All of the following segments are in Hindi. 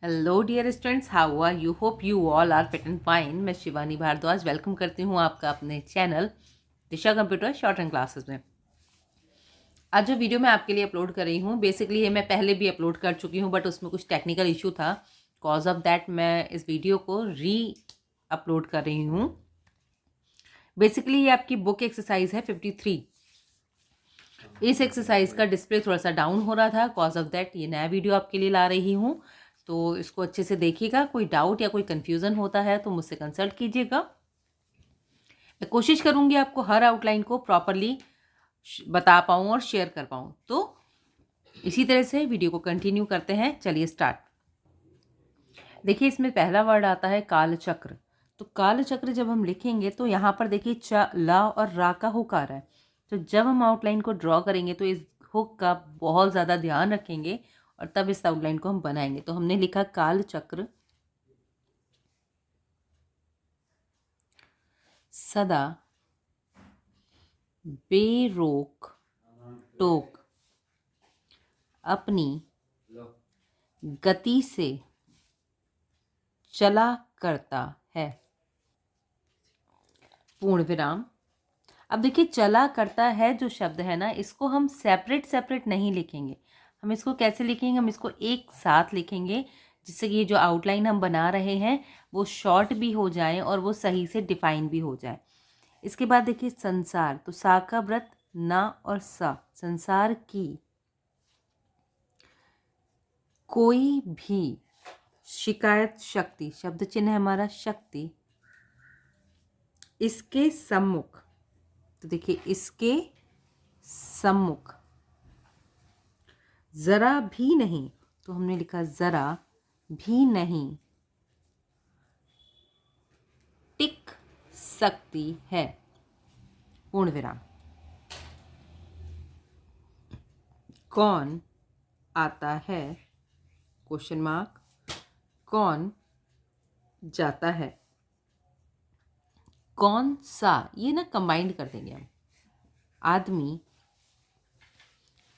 Hello dear students, how are you? Hope you all are fit and fine. मैं शिवानी भारद्वाज वेलकम करती हूँ आपका अपने channel Disha computer short and classes में। आज जो वीडियो मैं आपके लिए अपलोड कर रही हूँ, बेसिकली ये मैं पहले भी अपलोड कर चुकी हूँ, बट उसमें कुछ टेक्निकल इशू था। कॉज ऑफ दैट मैं इस वीडियो को री अपलोड कर रही हूँ। बेसिकली ये आपकी बुक एक्सरसाइज है 53। इस एक्सरसाइज का डिस्प्ले थोड़ा सा डाउन हो रहा था, कॉज ऑफ दैट ये नया वीडियो आपके लिए ला रही हूँ। तो इसको अच्छे से देखिएगा। कोई डाउट या कोई कन्फ्यूज़न होता है तो मुझसे कंसल्ट कीजिएगा। मैं कोशिश करूँगी आपको हर आउटलाइन को प्रॉपरली बता पाऊँ और शेयर कर पाऊँ। तो इसी तरह से वीडियो को कंटिन्यू करते हैं। चलिए स्टार्ट। देखिए, इसमें पहला वर्ड आता है कालचक्र। तो कालचक्र जब हम लिखेंगे तो यहाँ पर देखिए च, ला और रा का हुक आ रहा है। तो जब हम आउटलाइन को ड्रॉ करेंगे तो इस हुक का बहुत ज़्यादा ध्यान रखेंगे और तब इस आउटलाइन को हम बनाएंगे। तो हमने लिखा कालचक्र सदा बेरोक टोक अपनी गति से चला करता है। पूर्ण विराम। अब देखिए, चला करता है जो शब्द है ना, इसको हम सेपरेट सेपरेट नहीं लिखेंगे। हम इसको कैसे लिखेंगे? हम इसको एक साथ लिखेंगे, जिससे कि ये जो आउटलाइन हम बना रहे हैं वो शॉर्ट भी हो जाए और वो सही से डिफाइन भी हो जाए। इसके बाद देखिए संसार। तो सा का व्रत ना और सा, संसार की कोई भी शिकायत शक्ति, शब्द चिन्ह है हमारा शक्ति, इसके सम्मुख। तो देखिए इसके सम्मुख जरा भी नहीं। तो हमने लिखा जरा भी नहीं टिक सकती है। पूर्ण विराम। कौन आता है? Question mark. कौन जाता है? कौन सा, ये ना कंबाइंड कर देंगे हम। आदमी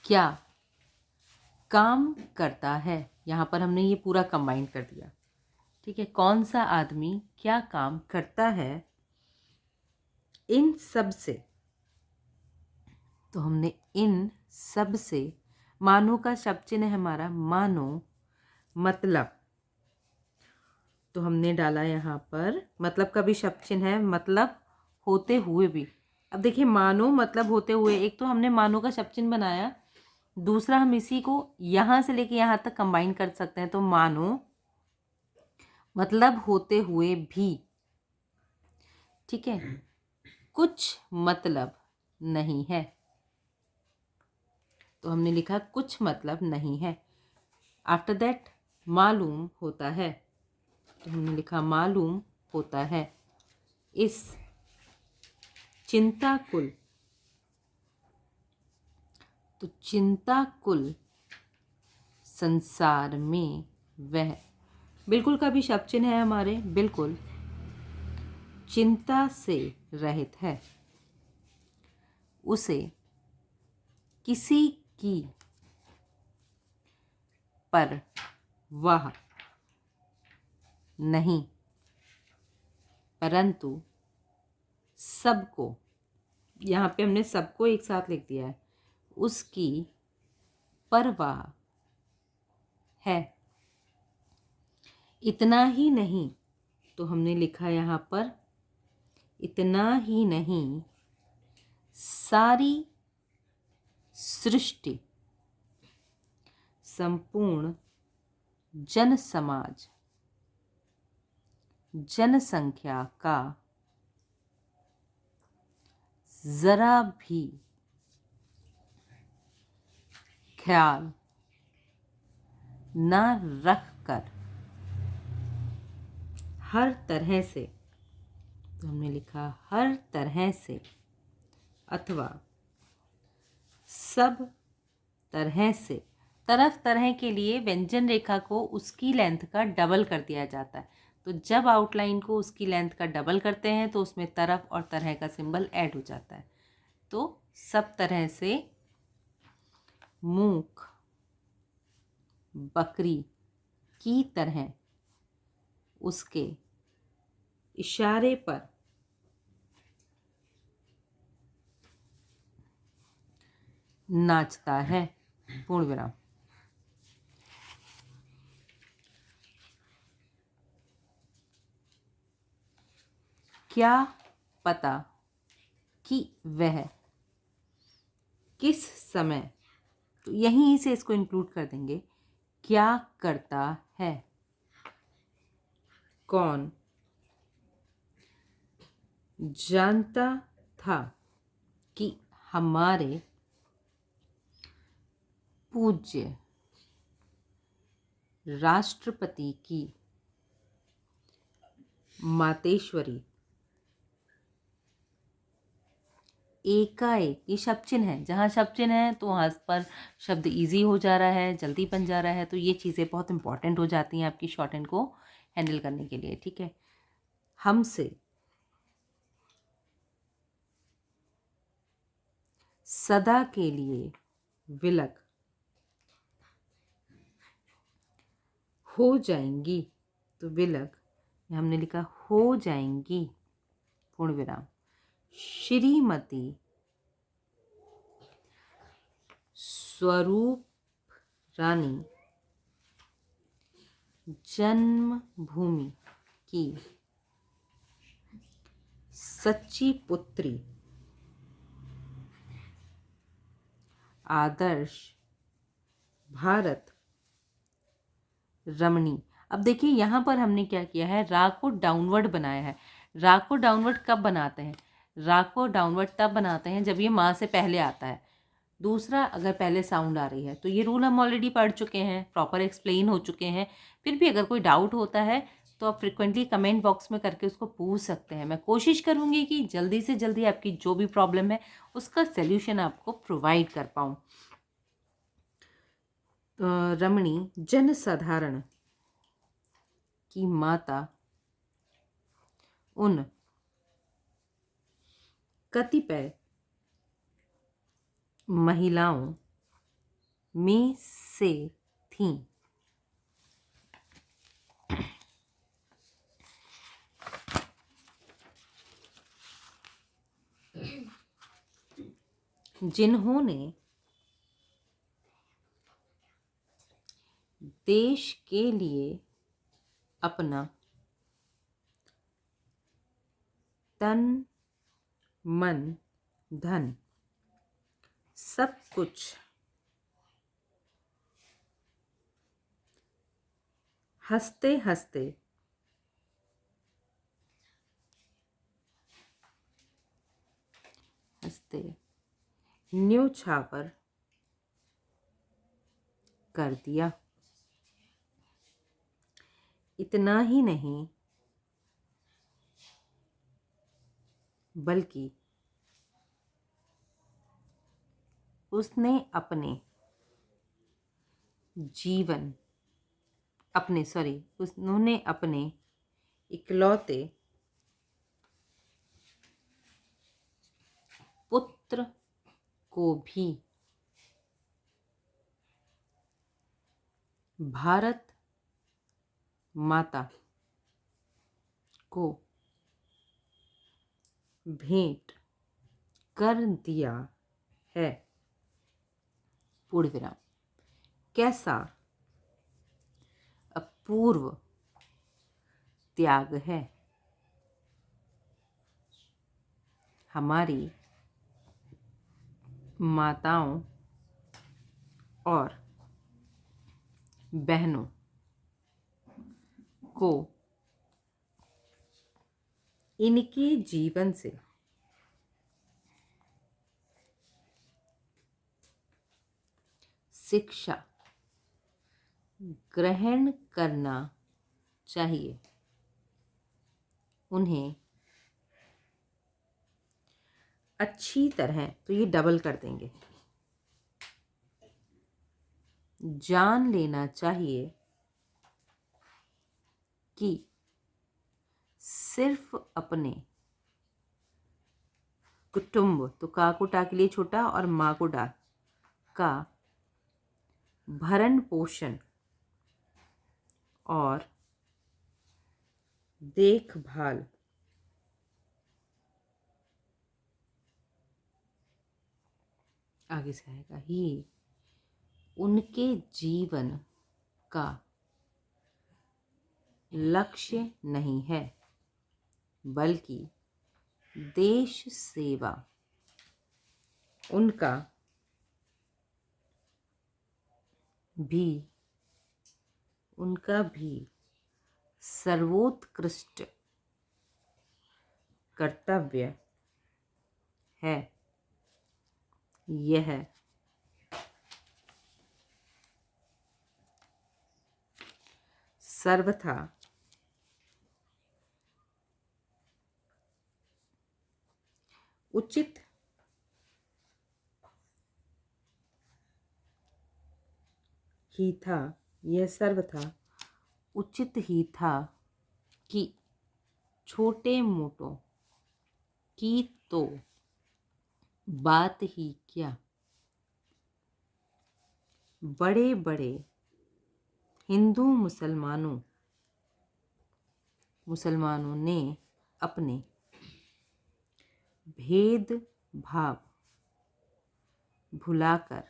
क्या काम करता है? यहाँ पर हमने ये पूरा कंबाइंड कर दिया। ठीक है, कौन सा आदमी क्या काम करता है? इन सब से। तो हमने इन सब से, मानो का शब्द चिन्ह है हमारा मानो, मतलब। तो हमने डाला यहाँ पर मतलब का भी शब्द चिन्ह है, मतलब होते हुए भी। अब देखिए, मानो मतलब होते हुए, एक तो हमने मानो का शब्द चिन्ह बनाया, दूसरा हम इसी को यहाँ से लेके यहाँ तक कंबाइन कर सकते हैं। तो मानो मतलब होते हुए भी। ठीक है, कुछ मतलब नहीं है। तो हमने लिखा कुछ मतलब नहीं है। आफ्टर दैट मालूम होता है। तो हमने लिखा मालूम होता है। इस चिंता कुल। तो चिंता कुल संसार में वह, बिल्कुल का भी शब्द चिन्ह है हमारे, बिल्कुल चिंता से रहित है। उसे किसी की परवाह नहीं, परंतु सबको, यहाँ पे हमने सबको एक साथ लिख दिया है, उसकी परवाह है। इतना ही नहीं। तो हमने लिखा यहाँ पर इतना ही नहीं, सारी सृष्टि, संपूर्ण जन समाज, जनसंख्या का जरा भी ख्याल न रख कर हर तरह से। तो हमने लिखा हर तरह से अथवा सब तरह से। तरफ तरह के लिए व्यंजन रेखा को उसकी लेंथ का डबल कर दिया जाता है। तो जब आउटलाइन को उसकी लेंथ का डबल करते हैं तो उसमें तरफ और तरह का सिंबल ऐड हो जाता है। तो सब तरह से मूक बकरी की तरह उसके इशारे पर नाचता है। पूर्ण विराम। क्या पता कि वह किस समय, तो यहीं से इसको इंक्लूड कर देंगे, क्या करता है। कौन जानता था कि हमारे पूज्य राष्ट्रपति की मातेश्वरी एकाएक, ये शब्द चिन्ह है, जहाँ शब्द चिन्ह है तो वहाँ पर शब्द इजी हो जा रहा है, जल्दी बन जा रहा है। तो ये चीज़ें बहुत इंपॉर्टेंट हो जाती हैं आपकी शॉर्ट हैंड को हैंडल करने के लिए। ठीक है। हमसे सदा के लिए विलग हो जाएंगी, तो विलग हमने लिखा हो जाएंगी, पूर्ण विराम। श्रीमती स्वरूप रानी जन्मभूमि की सच्ची पुत्री आदर्श भारत रमणी। अब देखिए यहाँ पर हमने क्या किया है, रा को डाउनवर्ड बनाया है। रा को डाउनवर्ड कब बनाते हैं? रा को डाउनवर्ड तब बनाते हैं जब ये माँ से पहले आता है। दूसरा, अगर पहले साउंड आ रही है, तो ये रूल हम ऑलरेडी पढ़ चुके हैं, प्रॉपर एक्सप्लेन हो चुके हैं। फिर भी अगर कोई डाउट होता है तो आप फ्रिक्वेंटली कमेंट बॉक्स में करके उसको पूछ सकते हैं। मैं कोशिश करूँगी कि जल्दी से जल्दी आपकी जो भी प्रॉब्लम है उसका सल्यूशन आपको प्रोवाइड कर पाऊँ। रमणी जनसाधारण की माता उन कतिपय महिलाओं में से थीं जिन्होंने देश के लिए अपना तन मन धन सब कुछ हंसते हंसते न्योछावर कर दिया। इतना ही नहीं बल्कि उसने उन्होंने अपने इकलौते पुत्र को भी भारत माता को भेंट कर दिया है, पूर्ण विराम। कैसा अपूर्व त्याग है। हमारी माताओं और बहनों को इनके जीवन से शिक्षा ग्रहण करना चाहिए। उन्हें अच्छी तरह, तो ये डबल कर देंगे, जान लेना चाहिए कि सिर्फ अपने कुटुंब, तो का को टा के लिए छोटा और माँ को डा का भरण पोषण और देखभाल आगे से आएगा ही उनके जीवन का लक्ष्य नहीं है, बल्कि देश सेवा उनका भी सर्वोत्कृष्ट कर्तव्य है। यह सर्वथा उचित ही था। यह सर्वथा उचित ही था कि छोटे मोटों की तो बात ही क्या, बड़े बड़े हिंदू मुसलमानों ने अपने भेदभाव भुलाकर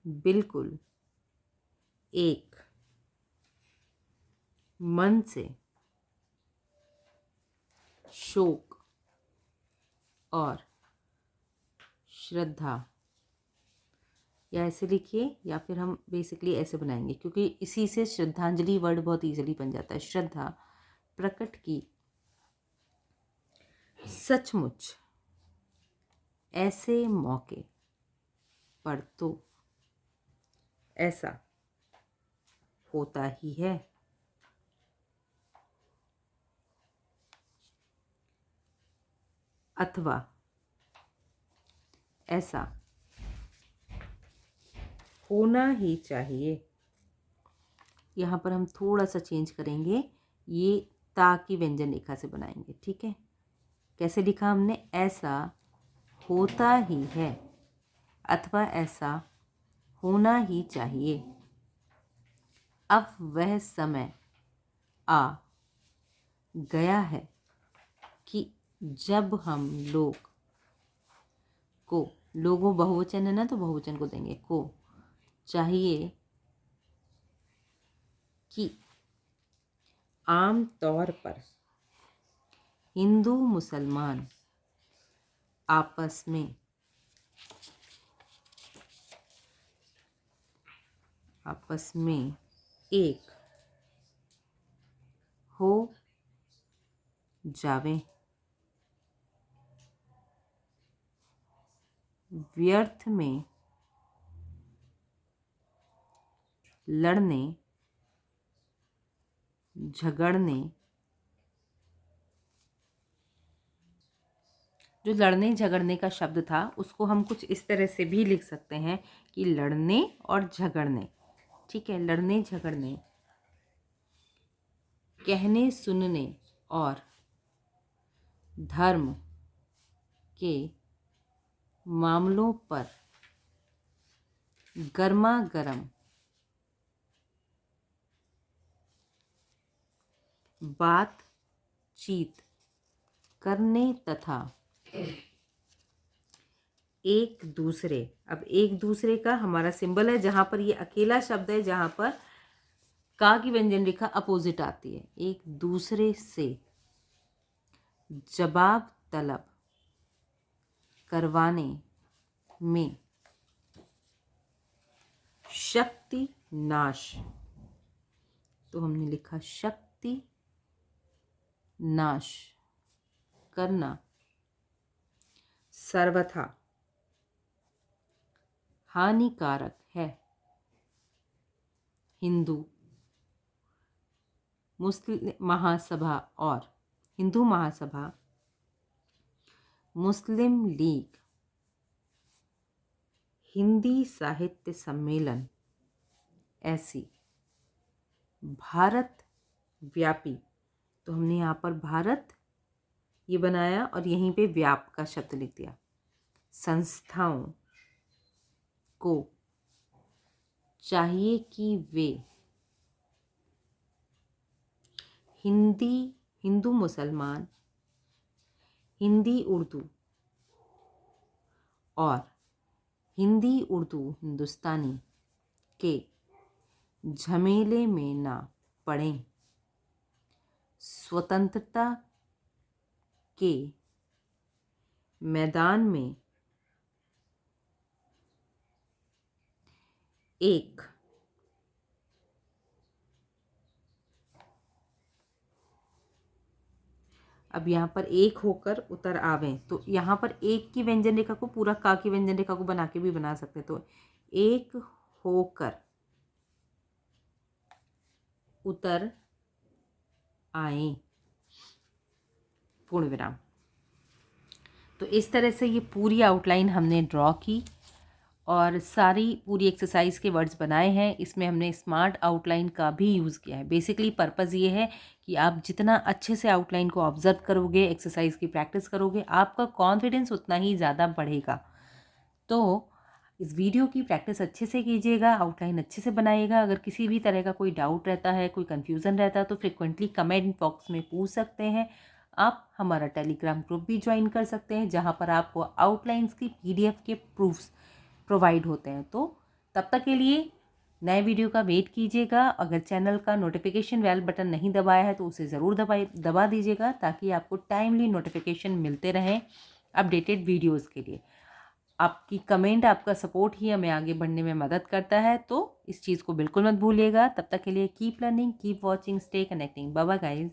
बिल्कुल एक मन से शोक और श्रद्धा, या ऐसे लिखिए या फिर हम बेसिकली ऐसे बनाएंगे क्योंकि इसी से श्रद्धांजलि वर्ड बहुत इजीली बन जाता है। श्रद्धा प्रकट की। सचमुच ऐसे मौके पर तो ऐसा होता ही है। अथवा ऐसा होना ही चाहिए। यहाँ पर हम थोड़ा सा चेंज करेंगे, ये ता की व्यंजन रेखा से बनाएंगे। ठीक है, कैसे लिखा हमने? ऐसा होता ही है अथवा ऐसा होना ही चाहिए। अब वह समय आ गया है कि जब हम लोगों बहुवचन है ना, तो बहुवचन को देंगे को चाहिए कि आम तौर पर हिंदू मुसलमान आपस में एक हो जावें, व्यर्थ में लड़ने झगड़ने, जो लड़ने झगड़ने का शब्द था उसको हम कुछ इस तरह से भी लिख सकते हैं कि लड़ने और झगड़ने। ठीक है, लड़ने झगड़ने, कहने सुनने और धर्म के मामलों पर गर्मा गर्म बातचीत करने तथा एक दूसरे का हमारा सिंबल है, जहां पर ये अकेला शब्द है, जहां पर का की व्यंजन रेखा अपोजिट आती है। एक दूसरे से जवाब तलब करवाने में शक्ति नाश, तो हमने लिखा शक्ति नाश करना सर्वथा हानिकारक है। हिंदू महासभा और हिंदू महासभा, मुस्लिम लीग, हिंदी साहित्य सम्मेलन ऐसी भारत व्यापी, तो हमने यहाँ पर भारत ये बनाया और यहीं पे व्याप का शब्द लिख दिया, संस्थाओं को चाहिए कि वे हिंदी हिंदू मुसलमान, हिंदी उर्दू और हिंदी उर्दू हिंदुस्तानी के झमेले में ना पड़ें, स्वतंत्रता के मैदान में एक अब यहाँ पर एक होकर उतर आवें, तो यहाँ पर एक की व्यंजन रेखा को पूरा का की व्यंजन रेखा को बना के भी बना सकते हैं। तो एक होकर उतर आए, पूर्ण विराम। तो इस तरह से ये पूरी आउटलाइन हमने ड्रॉ की और सारी पूरी एक्सरसाइज के वर्ड्स बनाए हैं। इसमें हमने स्मार्ट आउटलाइन का भी यूज़ किया है। बेसिकली पर्पज़ ये है कि आप जितना अच्छे से आउटलाइन को ऑब्जर्व करोगे, एक्सरसाइज की प्रैक्टिस करोगे, आपका कॉन्फिडेंस उतना ही ज़्यादा बढ़ेगा। तो इस वीडियो की प्रैक्टिस अच्छे से कीजिएगा, आउटलाइन अच्छे से बनाइएगा। अगर किसी भी तरह का कोई डाउट रहता है, कोई कन्फ्यूज़न रहता है, तो फ्रिक्वेंटली कमेंट बॉक्स में पूछ सकते हैं। आप हमारा टेलीग्राम ग्रुप भी ज्वाइन कर सकते हैं, जहाँ पर आपको आउटलाइंस की PDF के प्रूफ्स प्रोवाइड होते हैं। तो तब तक के लिए नए वीडियो का वेट कीजिएगा। अगर चैनल का नोटिफिकेशन बेल बटन नहीं दबाया है तो उसे ज़रूर दबा दीजिएगा, ताकि आपको टाइमली नोटिफिकेशन मिलते रहें अपडेटेड वीडियोस के लिए। आपकी कमेंट, आपका सपोर्ट ही हमें आगे बढ़ने में मदद करता है, तो इस चीज़ को बिल्कुल मत भूलिएगा। तब तक के लिए keep learning, keep watching, stay connecting. Bye bye guys.